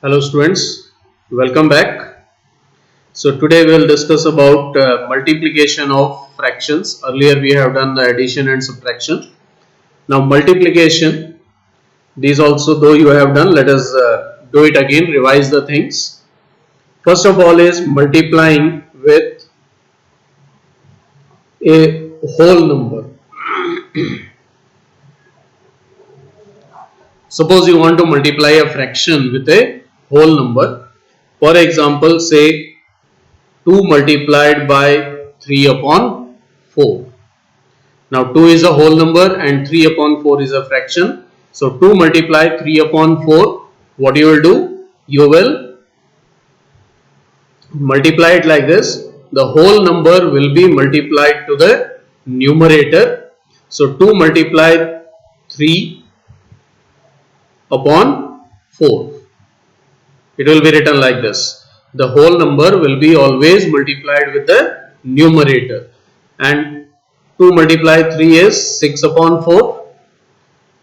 Hello students, welcome back. So today we will discuss about multiplication of fractions. Earlier we have done the addition and subtraction. Now multiplication, these also though you have done, let us do it again, revise the things. First of all is multiplying with a whole number. Suppose you want to multiply a fraction with a whole number. For example, say 2 multiplied by 3 upon 4. Now 2 is a whole number and 3 upon 4 is a fraction. So 2 multiply 3 upon 4. What you will do? You will multiply it like this. The whole number will be multiplied to the numerator. So 2 multiply 3 upon 4. It will be written like this. The whole number will be always multiplied with the numerator. And 2 multiply 3 is 6 upon 4.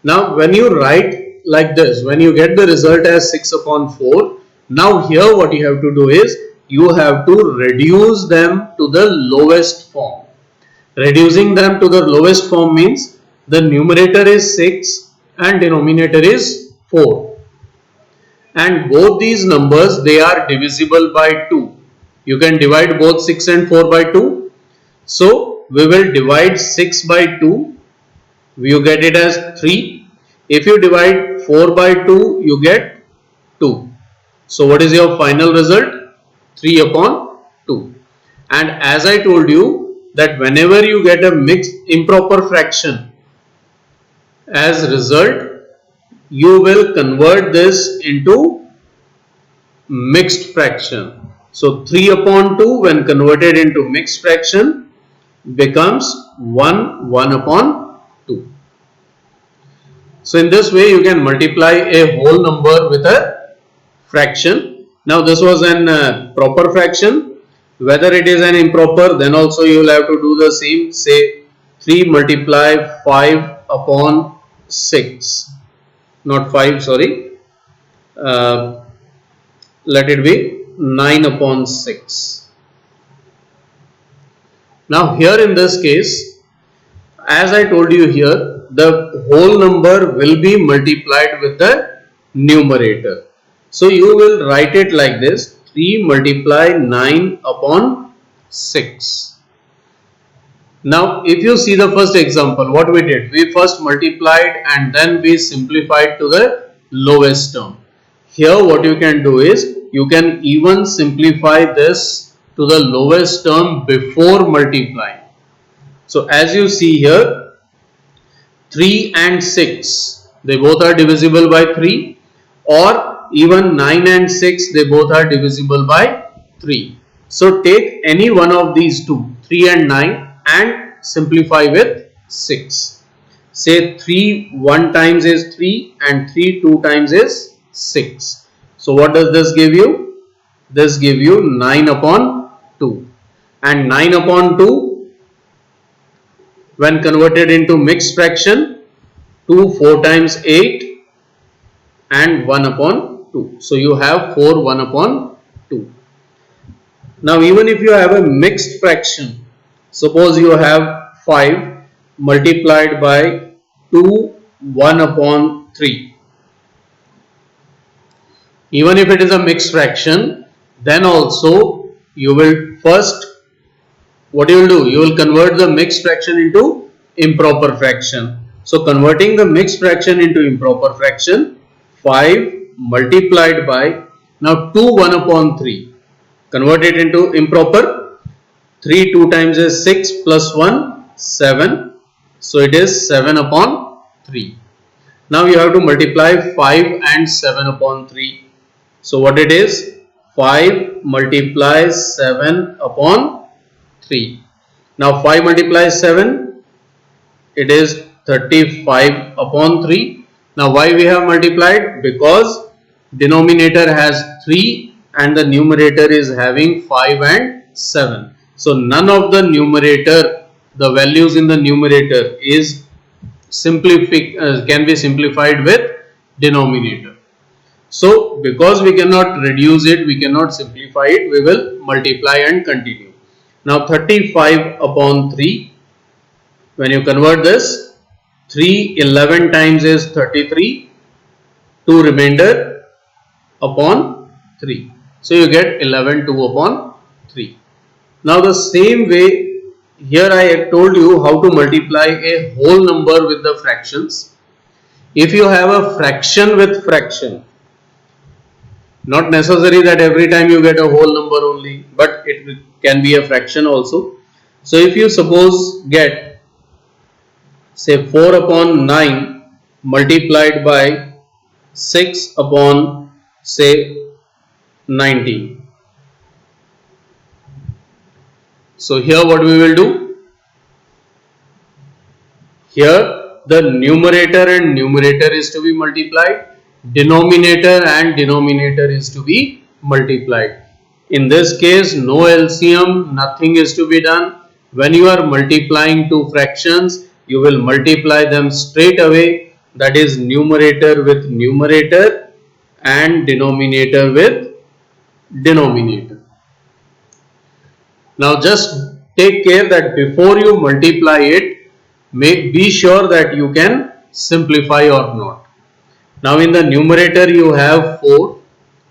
Now when you write like this, when you get the result as 6 upon 4, now here what you have to do is, you have to reduce them to the lowest form. Reducing them to the lowest form means the numerator is 6 and denominator is 4. And both these numbers, they are divisible by 2. You can divide both 6 and 4 by 2. So we will divide 6 by 2. You get it as 3. If you divide 4 by 2, you get 2. So what is your final result? 3 upon 2. And as I told you that whenever you get a mixed improper fraction as result, you will convert this into mixed fraction. So 3 upon 2 when converted into mixed fraction becomes 1 upon 2. So in this way you can multiply a whole number with a fraction. Now this was an proper fraction. Whether it is an improper, then also you will have to do the same. Say 3 multiply 5 upon 6. Not 5, sorry. Let it be 9 upon 6. Now here in this case, as I told you here, the whole number will be multiplied with the numerator. So you will write it like this: 3 multiply 9 upon 6. Now if you see the first example, what we did, we first multiplied and then we simplified to the lowest term. Here what you can do is, you can even simplify this to the lowest term before multiplying. So as you see here, 3 and 6, they both are divisible by 3, or even 9 and 6, they both are divisible by 3. So take any one of these two, 3 and 9, and simplify with 6. Say 3 1 times is 3 and 3 2 times is 6. So what does this give you? This give you 9 upon 2. And 9 upon 2 when converted into mixed fraction, 2 4 times 8 and 1 upon 2. So you have 4 1 upon 2. Now even if you have a mixed fraction, suppose you have 5 multiplied by 2 1 upon 3. Even if it is a mixed fraction, then also you will first, what you will do? You will convert the mixed fraction into improper fraction. So converting the mixed fraction into improper fraction, 5 multiplied by, now 2 1 upon 3. Convert it into improper. 3 2 times is 6 plus 1 7. So it is 7 upon 3. Now you have to multiply 5 and 7 upon 3. So what it is? 5 multiplies 7 upon 3. Now 5 multiplies 7. It is 35 upon 3. Now why we have multiplied? Because denominator has 3 and the numerator is having 5 and 7. So none of the numerator, the values in the numerator is can be simplified with denominator. So because we cannot reduce it, we cannot simplify it, we will multiply and continue. Now 35 upon 3, when you convert this, 3 11 times is 33, 2 remainder upon 3. So you get 11 2 upon 3. Now the same way, here I have told you how to multiply a whole number with the fractions. If you have a fraction with fraction, not necessary that every time you get a whole number only, but it can be a fraction also. So if you suppose get say 4 upon 9 multiplied by 6 upon say 19. So here what we will do? Here the numerator and numerator is to be multiplied, denominator and denominator is to be multiplied. In this case, no LCM, nothing is to be done. When you are multiplying two fractions, you will multiply them straight away, that is numerator with numerator and denominator with denominator. Now just take care that before you multiply it, be sure that you can simplify or not. Now in the numerator you have 4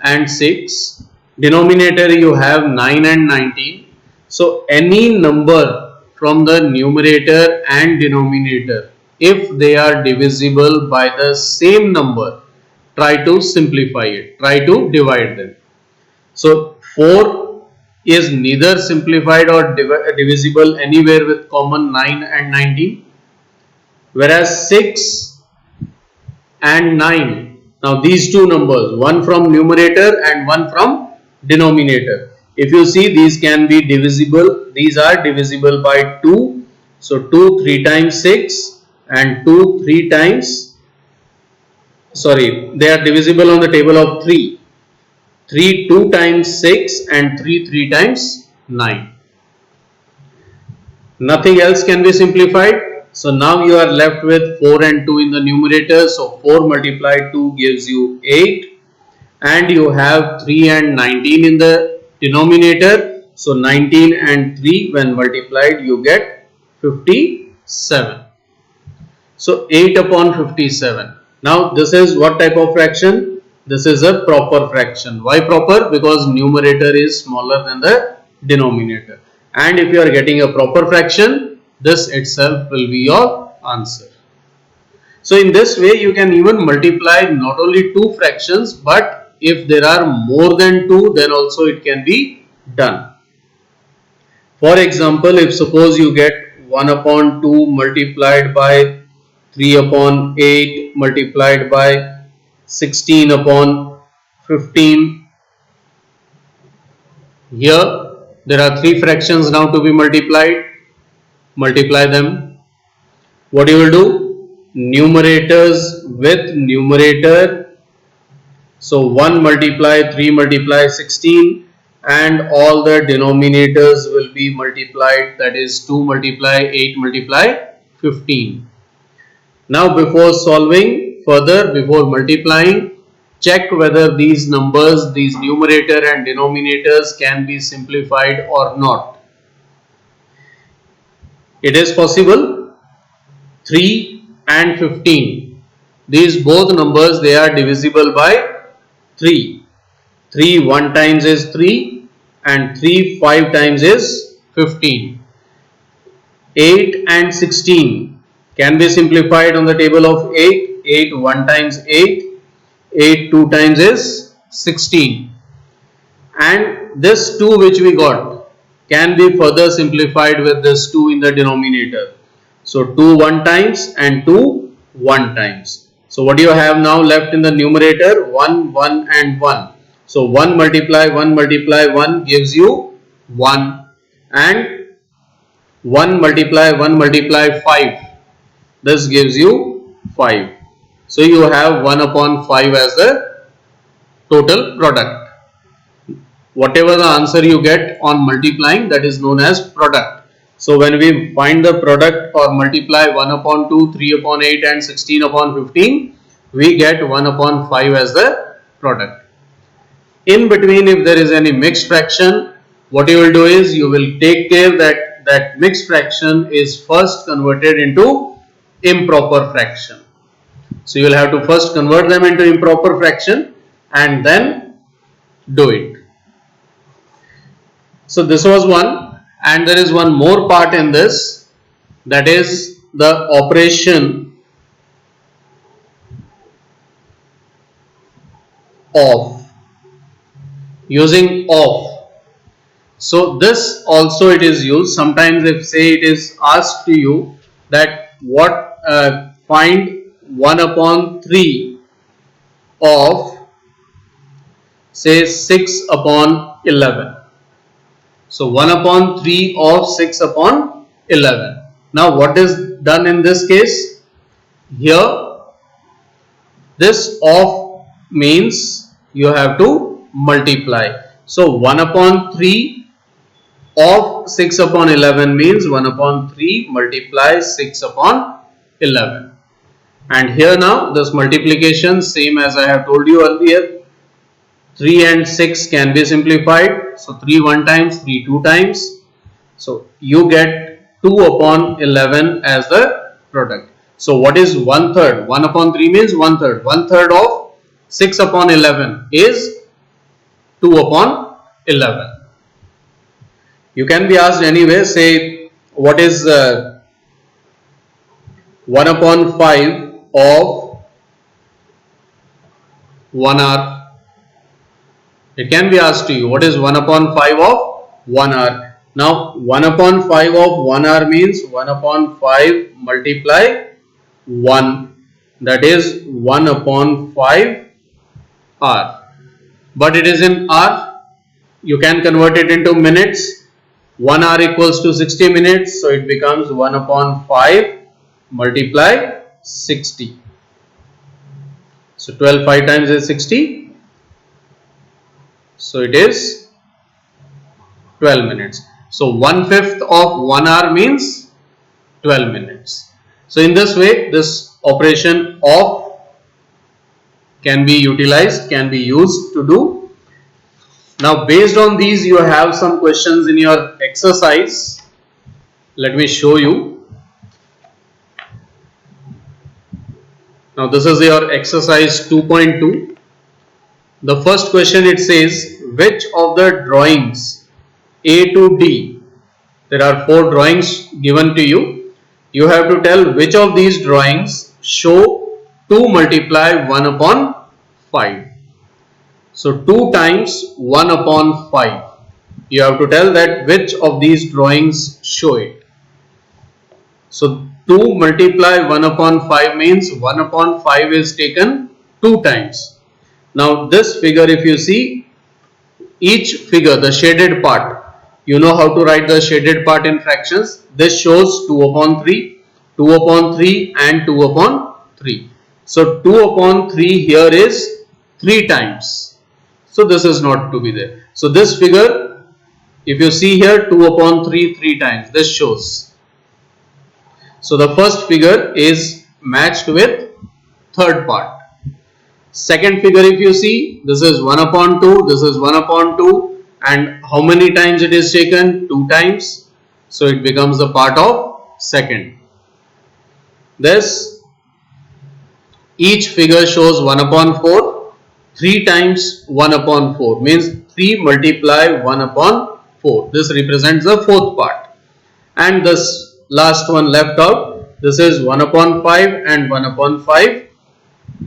and 6, denominator you have 9 and 19. So any number from the numerator and denominator, if they are divisible by the same number, try to simplify it, try to divide them. So 4 is neither simplified or divisible anywhere with common 9 and 19, whereas 6 and 9, now these two numbers, one from numerator and one from denominator, if you see these can be divisible, these are divisible by 2, so 2 3 times 6 and 2 3 times, sorry, they are divisible on the table of 3, 3 2 times 6 and 3 3 times 9. Nothing else can be simplified. So now you are left with 4 and 2 in the numerator. So 4 multiplied 2 gives you 8, and you have 3 and 19 in the denominator. So 19 and 3 when multiplied you get 57. So 8 upon 57. Now this is what type of fraction? This is a proper fraction. Why proper? Because numerator is smaller than the denominator. And if you are getting a proper fraction, this itself will be your answer. So in this way you can even multiply not only two fractions, but if there are more than two, then also it can be done. For example, if suppose you get 1 upon 2 multiplied by 3 upon 8 multiplied by 16 upon 15. Here there are three fractions now to be multiplied. Multiply them. What you will do? Numerators with numerator. So 1 multiply 3 multiply 16, and all the denominators will be multiplied, that is 2 multiply 8 multiply 15. Now before solving further, before multiplying, check whether these numbers, these numerator and denominators can be simplified or not. It is possible. 3 and 15, these both numbers, they are divisible by 3. 3 1 times is 3 and 3 5 times is 15. 8 and 16 can be simplified on the table of 8. 8 1 times 8, 8 2 times is 16. And this 2 which we got can be further simplified with this 2 in the denominator. So 2 1 times and 2 1 times. So what you have now left in the numerator? 1 1 and 1. So 1 multiply 1 gives you 1, and 1 multiply 5, this gives you 5. So you have 1 upon 5 as the total product. Whatever the answer you get on multiplying, that is known as product. So when we find the product or multiply 1 upon 2, 3 upon 8 and 16 upon 15, we get 1 upon 5 as the product. In between, if there is any mixed fraction, what you will do is you will take care that that mixed fraction is first converted into improper fraction. So you will have to first convert them into improper fraction and then do it. So this was one, and there is one more part in this, that is the operation of, using of. So this also it is used sometimes. If say it is asked to you that what find 1 upon 3 of say 6 upon 11. So 1 upon 3 of 6 upon 11. Now what is done in this case? Here this of means you have to multiply. So 1 upon 3 of 6 upon 11 means 1 upon 3 multiply 6 upon 11. And here now this multiplication, same as I have told you earlier, 3 and 6 can be simplified. So 3 one times, 3 two times. So you get 2 upon 11 as the product. So what is 1/3? 1 upon 3 means 1/3. 1/3 of 6 upon 11 is 2 upon 11. You can be asked anyway, say what is 1 upon 5 of 1 hour. It can be asked to you, what is 1 upon 5 of 1 hour. Now 1 upon 5 of 1 hour means 1 upon 5 multiply 1, that is 1 upon 5 hour. But it is in hour, you can convert it into minutes. 1 hour equals to 60 minutes, so it becomes 1 upon 5 multiply 60. So 12 5 times is 60. So it is 12 minutes. So 1/5 of 1 hour means 12 minutes. So in this way, this operation of can be utilized, can be used to do. Now based on these, you have some questions in your exercise. Let me show you. Now this is your exercise 2.2. The first question, it says, which of the drawings A to D, there are 4 drawings given to you. You have to tell which of these drawings show 2 multiply 1 upon 5. So 2 times 1 upon 5. You have to tell that which of these drawings show it. So 2 multiply 1 upon 5 means 1 upon 5 is taken 2 times. Now this figure, if you see, each figure, the shaded part, you know how to write the shaded part in fractions. This shows 2 upon 3, 2 upon 3 and 2 upon 3. So 2 upon 3 here is 3 times. So this is not to be there. So this figure, if you see here, 2 upon 3 3 times, this shows. So the first figure is matched with third part. Second figure, if you see, this is 1 upon 2, this is 1 upon 2, and how many times it is taken? 2 times. So it becomes a part of second. This, each figure shows 1 upon 4, 3 times 1 upon 4 means 3 multiply 1 upon 4. This represents the fourth part. And this last one left out, this is 1 upon 5 and 1 upon 5,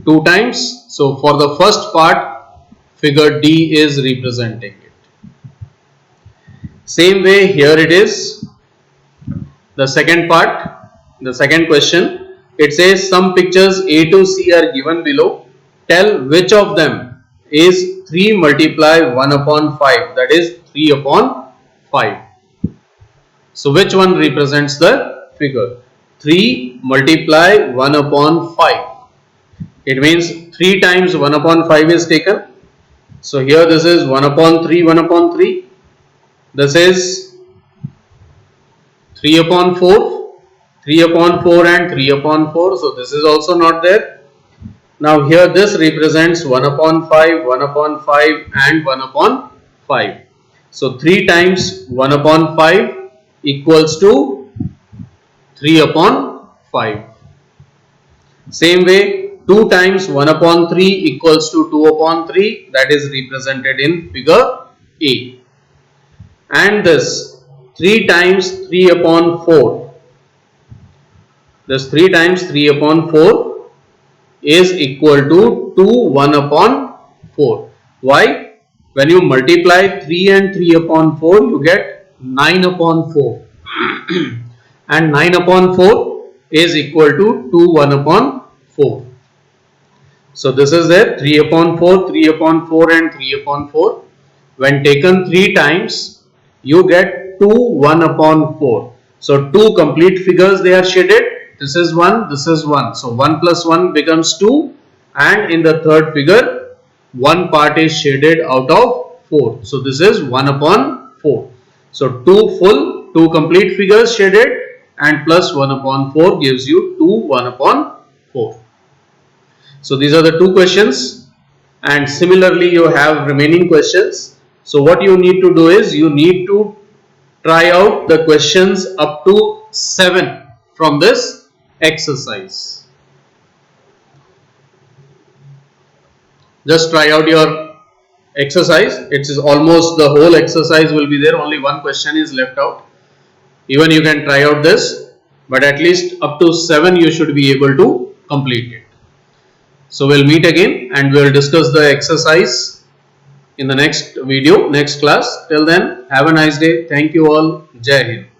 2 times. So for the first part, figure D is representing it. Same way here it is. The second part, the second question, it says some pictures A to C are given below. Tell which of them is 3 multiply 1 upon 5, that is 3 upon 5. So which one represents the figure? 3 multiply 1 upon 5. It means 3 times 1 upon 5 is taken. So here this is 1 upon 3, 1 upon 3. This is 3 upon 4, 3 upon 4 and 3 upon 4. So this is also not there. Now here this represents 1 upon 5, 1 upon 5 and 1 upon 5. So 3 times 1 upon 5 equals to 3 upon 5. Same way 2 times 1 upon 3 equals to 2 upon 3, that is represented in figure A. And this 3 times 3 upon 4, this 3 times 3 upon 4 is equal to 2 1 upon 4. Why? When you multiply 3 and 3 upon 4, you get 9 upon 4. And 9 upon 4 is equal to 2 1 upon 4. So this is there, 3 upon 4, 3 upon 4 and 3 upon 4. When taken 3 times, you get 2 1 upon 4. So 2 complete figures they are shaded. This is 1, this is 1. So 1 plus 1 becomes 2, and in the third figure, 1 part is shaded out of 4. So this is 1 upon 4. So 2 complete figures shaded, and plus 1 upon 4 gives you 2 1 upon 4. So these are the 2 questions, and similarly you have remaining questions. So what you need to do is you need to try out the questions up to 7 from this exercise. Just try out your exercise. It is almost the whole exercise will be there, only one question is left out. Even you can try out this, but at least up to 7 you should be able to complete it. So we'll meet again and we'll discuss the exercise in the next video, next class. Till then, have a nice day. Thank you all. Jai Hind.